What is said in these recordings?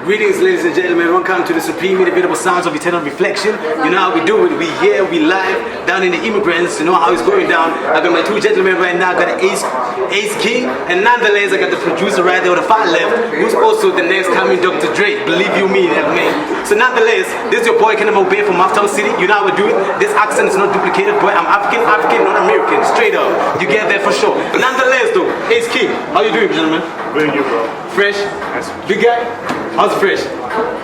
Greetings, ladies and gentlemen. Welcome to the supreme inevitable sounds of eternal reflection. You know how we do it. We here, we live down in the immigrants. You know how it's going down. I got my two gentlemen right now. I got the Ace King, and nonetheless, I got the producer right there on the far left, who's also the next coming Dr. Dre. Believe you me, that man. So nonetheless, this is your boy Kenearth from Mahube City. You know how we do it. This accent is not duplicated, boy. I'm African, not American. Straight up, you get that for sure. But nonetheless, though, Ace King, how you doing, gentlemen? Good, you, bro. Fresh? Yes. Big guy? How's it fresh?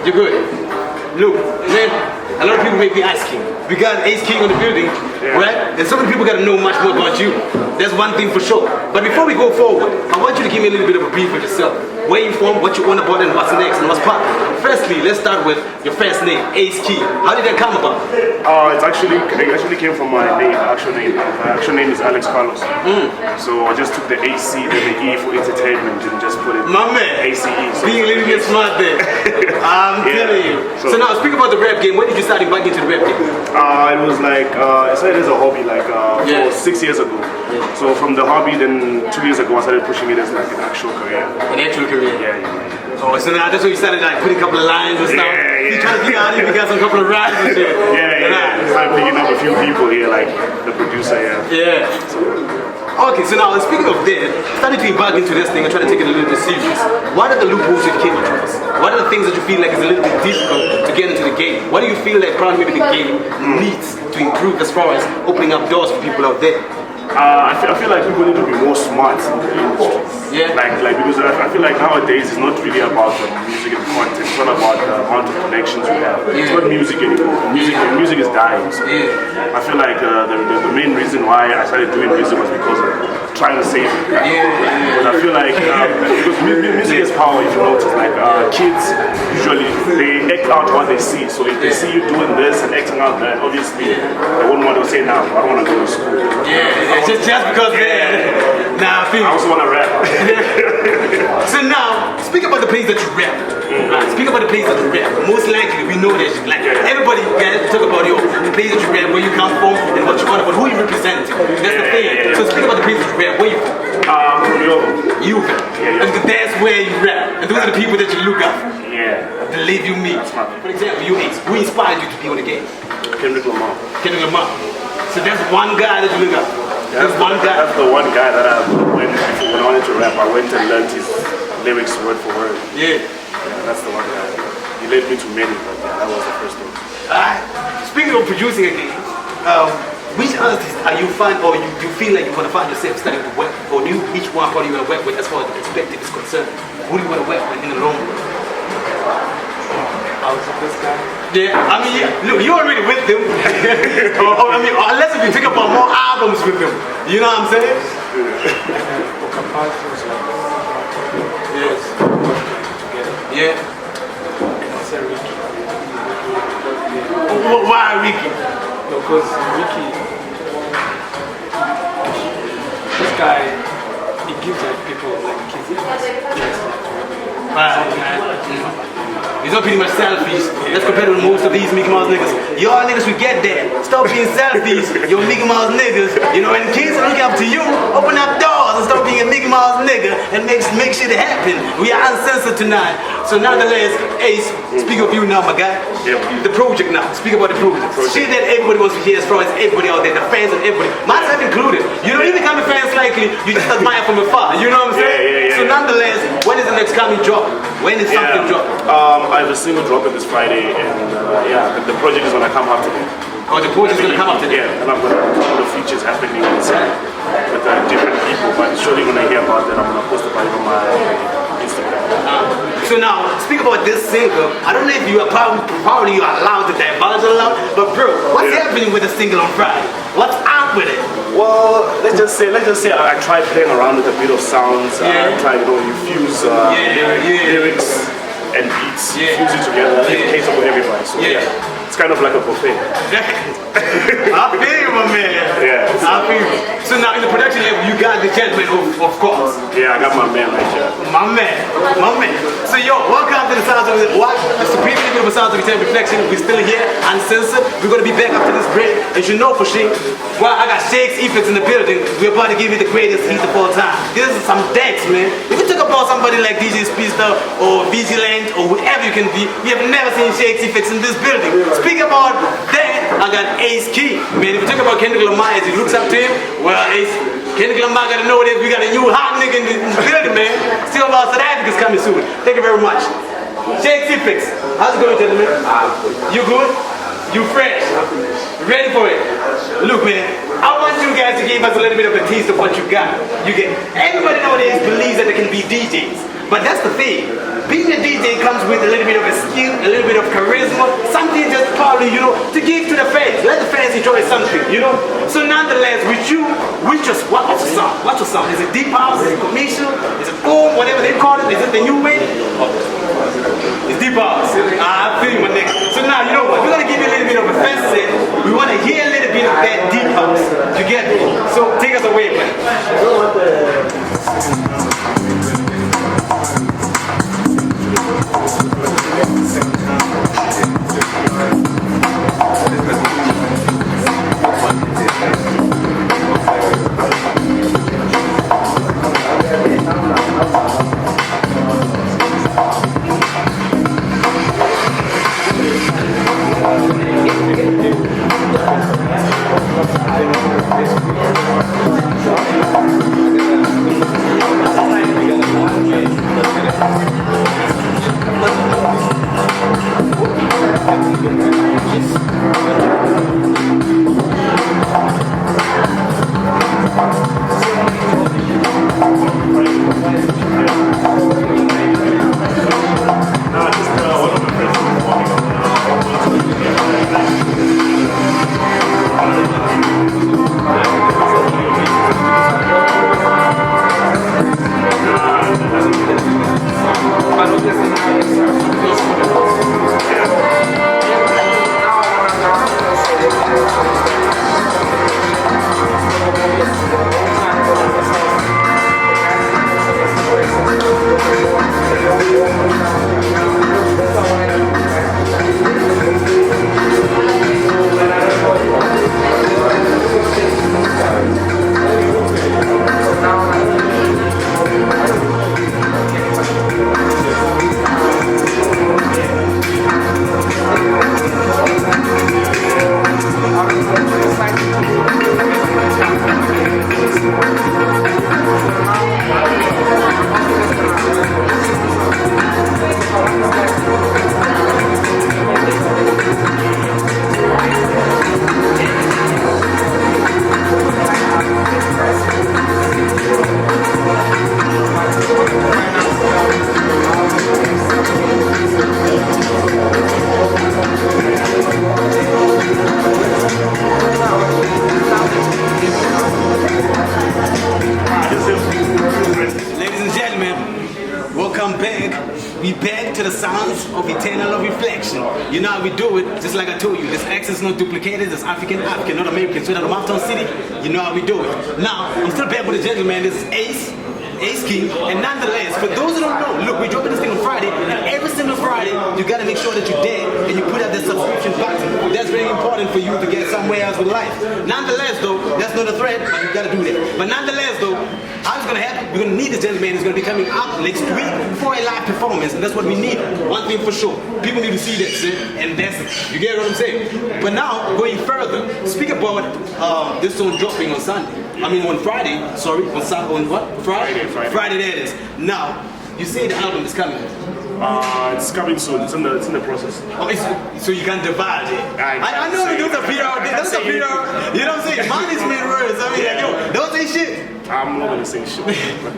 You're good. Look, man, a lot of people may be asking. We got Ace King on the building, right? And so many people gotta know much more about you. That's one thing for sure. But before we go forward, I want you to give me a little bit of a brief of yourself. Where you from, what you want about, and what's next, and what's poppin'. Firstly, let's start with your first name, Ace King. How did that come about? It actually came from my name, actual name. My actual name is Alex Carlos. So I just took the AC, then the E for entertainment, and just put it. My man, ACE. So being a little bit smart there. I'm telling you. So now, speak about the rap game. When did you start back into the rap game? It was like I started as a hobby, like 6 years ago. So from the hobby, then 2 years ago, I started pushing it as like an actual career. An actual career? Yeah. Oh, so now that's when you started like putting a couple of lines and stuff. You trying to figure out if you got some couple of rhymes and shit. Yeah. Started picking up a few people here, like the producer. Yeah. Okay, so now speaking of that, starting to embark into this thing and trying to take it a little bit serious. What are the loopholes you came across? What are the things that you feel like is a little bit difficult to get into the game? What do you feel like probably maybe the game needs to improve as far as opening up doors for people out there? I feel like people need to be more smart in the industry. Yeah. Like because I feel like nowadays it's not really about the music and content. It's not about the amount of connections you have. It's not music anymore. Music is dying. So I feel like the main reason why I started doing music was because of trying to save it. But I feel like because music has power. If you notice, like kids usually they act out what they see. So if they see you doing this and acting out that, obviously they wouldn't want to say, "Now I don't want to go to school." Just because Nah, I feel I also want to rap. So now, speak about the place that you rap. Speak about the place that you rap. Most likely, we know that like everybody guys talk about the place that you rap, where you come from, and what you want, but who you represent. That's the thing. So speak about the place that you rap. Where you from? From Yoba. Yoba. And that's where you rap. And those are the people that you look up. Believe you me. For example, you Ace. Who inspired you to be on the game? Kendrick Lamar. So that's one guy that you look up. That's one guy. That's the one guy that when I wanted to rap, I went and learned his lyrics word for word. Yeah, that's the one guy. He led me to many, but that was the first one. Speaking of producing again, which artists are you find, or do you feel like you're going to find yourself starting to work, or which one are you going to work with as far as the perspective is concerned? Who do you want to work with in the long run? This guy? Yeah, I mean, look, you're already with them. or unless if you pick up on more albums with them. You know what I'm saying? Yes. Yeah. Why Ricky? Because Ricky, this guy, he gives like people like kids. He's not pretty much selfies. Let's compare to most of these Mickey Mouse niggas. Y'all niggas we get there. Stop being selfies, you Mickey Mouse niggas. You know, and kids look up to you. Open up doors and stop being a Mickey Mouse nigga and make shit happen. We are uncensored tonight. So nonetheless, Ace, speak of you now, my guy. The project now. Speak about the project. Shit that everybody wants to hear as far as everybody out there, the fans and everybody. Myself included. You don't even become a fan likely, you just admire from afar. You know what I'm saying? So nonetheless, when is the next coming drop? When is something drop? I have a single drop this Friday, and the project is gonna come up today. Oh, the project is gonna come up today? Yeah, and I've got a couple of features happening with different people, but surely when I hear about that, I'm gonna post about it on my Instagram. So now, speak about this single. I don't know if you are probably you are allowed to divulge a lot, but bro, what's happening with the single on Friday? What's up with it? Well, let's just say I tried playing around with a bit of sounds. I tried, infuse lyrics and beats, fuse it together. It cater for everybody. So It's kind of like a buffet. I feel you, my man. Yeah. I feel you. So now in the production level, you got the gentleman, of course. Yeah, I got my man right here. My man. So yo, welcome to the Sounds of what? The supreme level of Sounds of Eternal Reflection. We're still here, uncensored. We're gonna be back after this break. As you know for sure, well, I got Shakes Effects in the building. We're about to give you the greatest heat of all time. This is some dance, man. If we talk about somebody like DJ Speedster or Vigilant or whoever you can be, we have never seen Shakes Effects in this building. Speak about that, I got Ace Key. Man, if you talk about Kendrick Lamar as he looks up to him, well, Ace, Kendrick Lamar gotta know that we got a new hot nigga in the building, man. Still about South Africa's coming soon. Thank you very much. Shakes Effects. How's it going, gentlemen? You good? You fresh? Ready for it? Look, man, I want you guys to give us a little bit of a taste of what you got. Everybody nowadays believes that they can be DJs. But that's the thing. Being a DJ comes with a little bit of a skill, a little bit of charisma, something just probably, to give to the fans. Let the fans enjoy something, So nonetheless, with you, what's your song? What's your song? Is it deep house? Is it commercial? Is it old? Whatever they call it? Is it the new way? It's deep house. I feel you, my nigga. So now, you know what? We're gonna give you a little bit of a fast set. We want to hear a little bit of that deep house. You get me? So take us away, man. We back to the sounds of eternal reflection. You know how we do it, just like I told you. This accent is not duplicated, it's African, not American. So out of Mountain City, you know how we do it. Now, I'm still back with the gentleman, this is Ace King, and nonetheless, for those who don't know, look, we're dropping this thing on Friday, and every single Friday, you gotta make sure that you're there, and you put out that subscription button. That's very important for you to get somewhere else with life. Nonetheless, though, that's not a threat, but you gotta do that. But nonetheless, though, how it's gonna happen? We're gonna need this gentleman who's gonna be coming up next week for a live performance, and that's what we need. One thing for sure, people need to see that, and that's it. You get what I'm saying? But now, going further, speak about this song dropping on Sunday. I mean on Friday, sorry, on what? Friday, that is. Now, you say the album is coming. It's coming soon. It's in the process. Oh, so you can divide it. I know you do the PR. That's a PR. You know what I'm saying? Management words. I mean, yo, don't say shit. I'm not gonna say shit. But,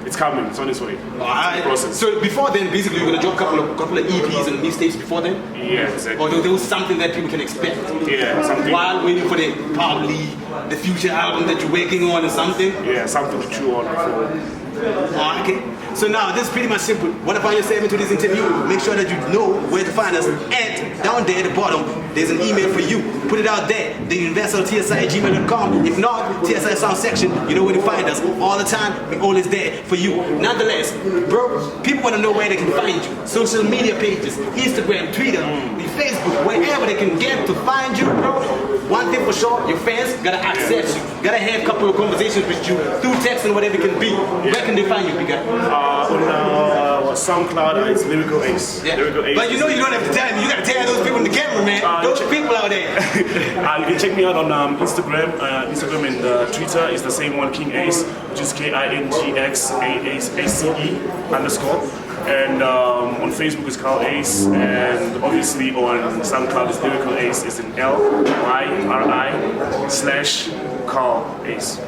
it's coming. It's on its way. It's process. So before then, basically, you're gonna drop a couple of EPs and mixtapes before then. Yeah, exactly. Or there was something that people can expect. Yeah, something. While waiting for the probably the future album that you're working on or something? Yeah, something to chew on before. Oh, okay. So now this is pretty much simple. Want to find yourself into this interview? Make sure that you know where to find us. And down there at the bottom, there's an email for you. Put it out there. The universaltsi@gmail.com. If not, TSI Sound Section. You know where to find us all the time. We're always there for you. Nonetheless, bro, people want to know where they can find you. Social media pages, Instagram, Twitter, Facebook, wherever they can get to find you, bro. One thing for sure, your fans gotta access you. Gotta have a couple of conversations with you through text and whatever it can be. Where can they find you, big guy? On SoundCloud, it's Lyrical Ace. Yeah. Lyrical Ace. But you know you don't have to tell me. You gotta tell those people in the camera, man. Those people out there. You can check me out on Instagram. Instagram and Twitter is the same one, King Ace, which is KINGXAACE_. And on Facebook is Carl Ace, and obviously on SoundCloud is Lyrical Ace, is in LYRI/Carl Ace.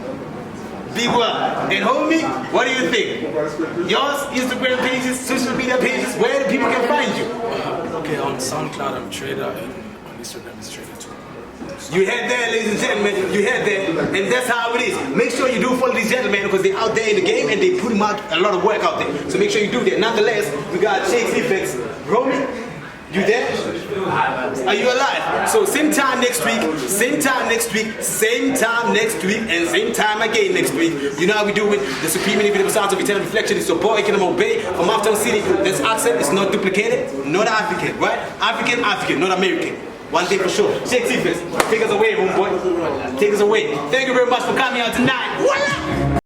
Big one. And homie, what do you think? Yours, Instagram pages, social media pages, where the people can find you? Okay, on SoundCloud I'm Trader, and on Instagram it's Trader too. You heard that, ladies and gentlemen. You heard that, and that's how it is. Make sure you do follow these gentlemen because they're out there in the game and they put out a lot of work out there. So make sure you do that. Nonetheless, we got Shakes Effects. Romy, you there? Are you alive? So same time next week, same time next week, same time next week, and same time again next week. You know how we do it. The supreme inevitable sounds of eternal reflection is your boy Kenearth Bay from Uptown City. This accent is not duplicated, not African, right? African, not American. One thing for sure. Shake Effects, take us away, homeboy. Take us away. Thank you very much for coming out tonight. Voila!